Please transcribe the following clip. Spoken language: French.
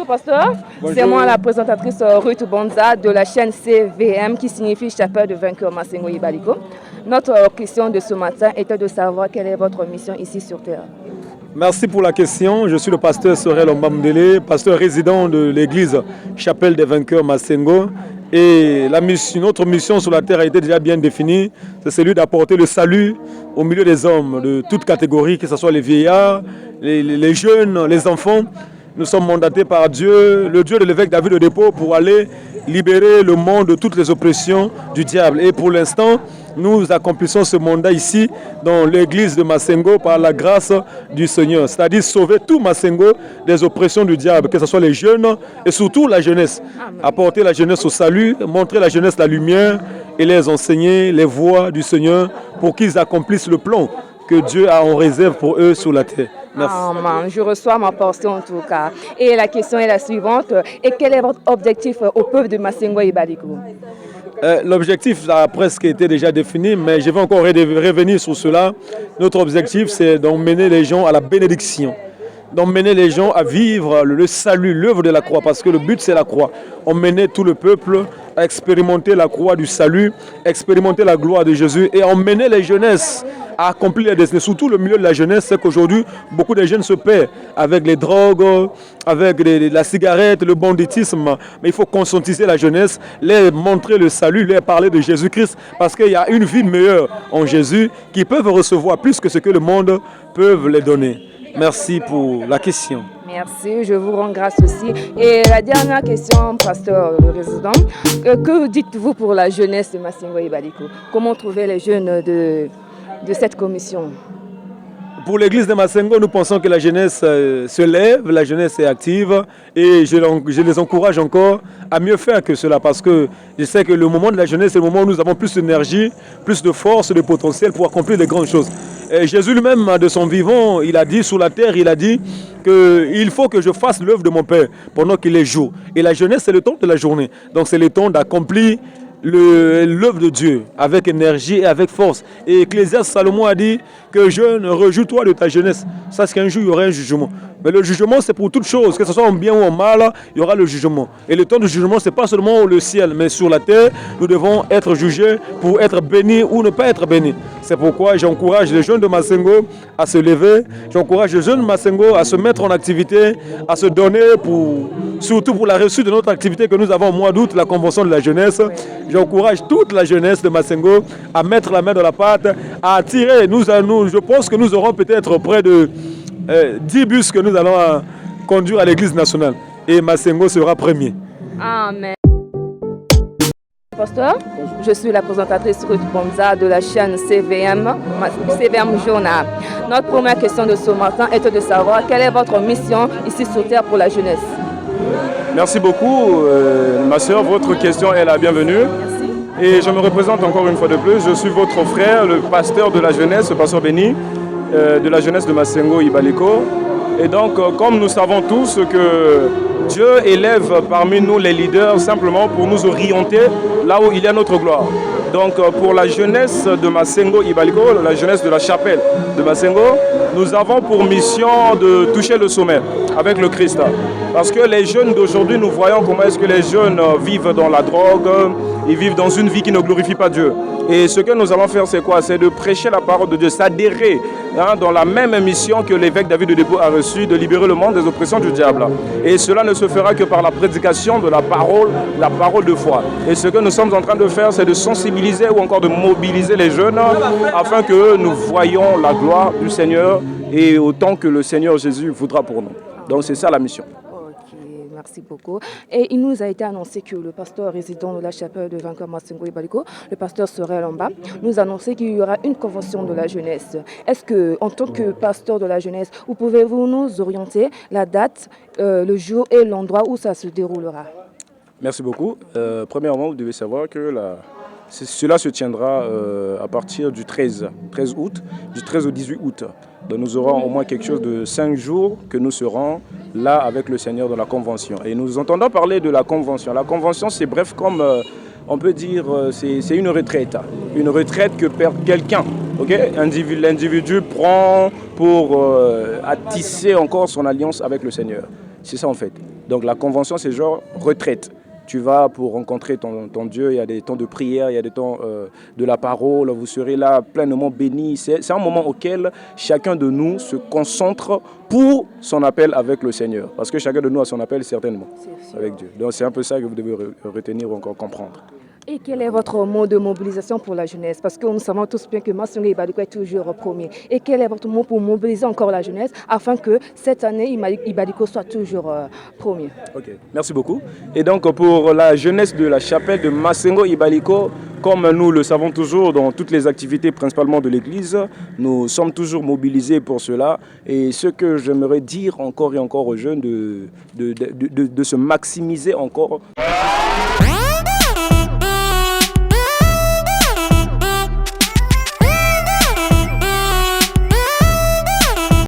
Bonjour pasteur, Bonjour. c'est moi la présentatrice Ruth Bonza de la chaîne CVM qui signifie Chapelle de Vainqueur Massengo Ibaliko. Notre question de ce matin était de savoir quelle est votre mission ici sur Terre. Merci pour la question. Je suis le pasteur Sorel Ombamdele, pasteur résident de l'église Chapelle des Vainqueurs Massengo. Et notre mission sur la terre a été déjà bien définie. C'est celui d'apporter le salut au milieu des hommes de toutes catégories, que ce soit les vieillards, les jeunes, les enfants. Nous sommes mandatés par Dieu, le Dieu de l'évêque David de Dépôt, pour aller libérer le monde de toutes les oppressions du diable. Et pour l'instant, nous accomplissons ce mandat ici dans l'église de Massengo par la grâce du Seigneur. C'est-à-dire sauver tout Massengo des oppressions du diable, que ce soit les jeunes et surtout la jeunesse. Amen. Apporter la jeunesse au salut, montrer la jeunesse la lumière et les enseigner les voies du Seigneur pour qu'ils accomplissent le plan que Dieu a en réserve pour eux sur la terre. Merci. Amen. Je reçois ma portion en tout cas. Et la question est la suivante. Et quel est votre objectif au peuple de Massengo Ibaliko? L'objectif a presque été déjà défini, mais je vais encore revenir sur cela. Notre objectif, c'est d'emmener les gens à la bénédiction, d'emmener les gens à vivre le salut, l'œuvre de la croix, parce que le but, c'est la croix. Emmener tout le peuple à expérimenter la croix du salut, expérimenter la gloire de Jésus et emmener les jeunesses à accomplir les destinées. Surtout le milieu de la jeunesse, c'est qu'aujourd'hui, beaucoup de jeunes se paient avec les drogues, avec la cigarette, le banditisme. Mais il faut conscientiser la jeunesse, leur montrer le salut, leur parler de Jésus-Christ, parce qu'il y a une vie meilleure en Jésus qu'ils peuvent recevoir plus que ce que le monde peut les donner. Merci pour la question. Merci, je vous rends grâce aussi. Et la dernière question, pasteur le résident, que dites-vous pour la jeunesse de Massengo Ibaliko? Comment trouver les jeunes de cette commission? Pour l'église de Massengo, nous pensons que la jeunesse se lève, la jeunesse est active et je les encourage encore à mieux faire que cela parce que je sais que le moment de la jeunesse, c'est le moment où nous avons plus d'énergie, plus de force, de potentiel pour accomplir de grandes choses. Et Jésus lui-même, de son vivant, il a dit sur la terre, il a dit qu'il faut que je fasse l'œuvre de mon Père pendant qu'il est jour. Et la jeunesse, c'est le temps de la journée. Donc c'est le temps d'accomplir l'œuvre de Dieu avec énergie et avec force. Et Ecclésiaste Salomon a dit que jeune, rejouis-toi de ta jeunesse. Ça, c'est qu'un jour, il y aura un jugement. Mais le jugement, c'est pour toute chose, que ce soit en bien ou en mal, il y aura le jugement. Et le temps du jugement, ce n'est pas seulement le ciel, mais sur la terre, nous devons être jugés pour être bénis ou ne pas être bénis. C'est pourquoi j'encourage les jeunes de Massengo à se lever. J'encourage les jeunes de Massengo à se mettre en activité, à se donner, surtout pour la réussite de notre activité que nous avons au mois d'août, la convention de la jeunesse. J'encourage toute la jeunesse de Massengo à mettre la main dans la pâte, à attirer. Je pense que nous aurons peut-être près de 10 bus que nous allons conduire à l'église nationale. Et Massengo sera premier. Amen. Pasteur, je suis la présentatrice Ruth Bonza de la chaîne CVM Journal. Notre première question de ce matin était de savoir quelle est votre mission ici sur Terre pour la jeunesse. Merci beaucoup, ma soeur. Votre question est la bienvenue. Merci. Et je me représente encore une fois de plus. Je suis votre frère, le pasteur de la jeunesse, le pasteur Béni, de la jeunesse de Massengo Ibaliko. Et donc, comme nous savons tous que Dieu élève parmi nous les leaders simplement pour nous orienter là où il y a notre gloire. Donc, pour la jeunesse de Massengo Ibaliko, la jeunesse de la chapelle de Massengo, nous avons pour mission de toucher le sommet avec le Christ. Parce que les jeunes d'aujourd'hui, nous voyons comment est-ce que les jeunes vivent dans la drogue, ils vivent dans une vie qui ne glorifie pas Dieu. Et ce que nous allons faire, c'est quoi? C'est de prêcher la parole de Dieu, s'adhérer dans la même mission que l'évêque David de Dépôt a reçue, de libérer le monde des oppressions du diable. Et cela ne se fera que par la prédication de la parole de foi. Et ce que nous sommes en train de faire, c'est de sensibiliser ou encore de mobiliser les jeunes afin que nous voyions la gloire du Seigneur et autant que le Seigneur Jésus voudra pour nous. Donc c'est ça la mission. Merci beaucoup. Et il nous a été annoncé que le pasteur résident de la chapelle de Vainqueur Massengo Ibaliko, le pasteur Sorel Omba, nous a annoncé qu'il y aura une convention de la jeunesse. Est-ce que, en tant que pasteur de la jeunesse, pouvez-vous nous orienter la date, le jour et l'endroit où ça se déroulera? Merci beaucoup. Premièrement, vous devez savoir que cela se tiendra à partir du 13 août, du 13 au 18 août. Donc nous aurons au moins quelque chose de 5 jours que nous serons là avec le Seigneur dans la convention. Et nous entendons parler de la convention. La convention, c'est bref comme on peut dire, c'est une retraite. Une retraite que perd quelqu'un. Okay? L'individu prend pour tisser encore son alliance avec le Seigneur. C'est ça en fait. Donc la convention, c'est genre retraite. Tu vas pour rencontrer ton Dieu, il y a des temps de prière, il y a des temps de la parole, vous serez là pleinement bénis. C'est un moment auquel chacun de nous se concentre pour son appel avec le Seigneur. Parce que chacun de nous a son appel certainement avec Dieu. Donc c'est un peu ça que vous devez retenir ou encore comprendre. Et quel est votre mot de mobilisation pour la jeunesse? Parce que nous savons tous bien que Massengo Ibaliko est toujours premier. Et quel est votre mot pour mobiliser encore la jeunesse afin que cette année, Ibaliko soit toujours premier? Ok, merci beaucoup. Et donc pour la jeunesse de la chapelle de Massengo Ibaliko, comme nous le savons toujours dans toutes les activités principalement de l'église, nous sommes toujours mobilisés pour cela. Et ce que j'aimerais dire encore et encore aux jeunes, de se maximiser encore.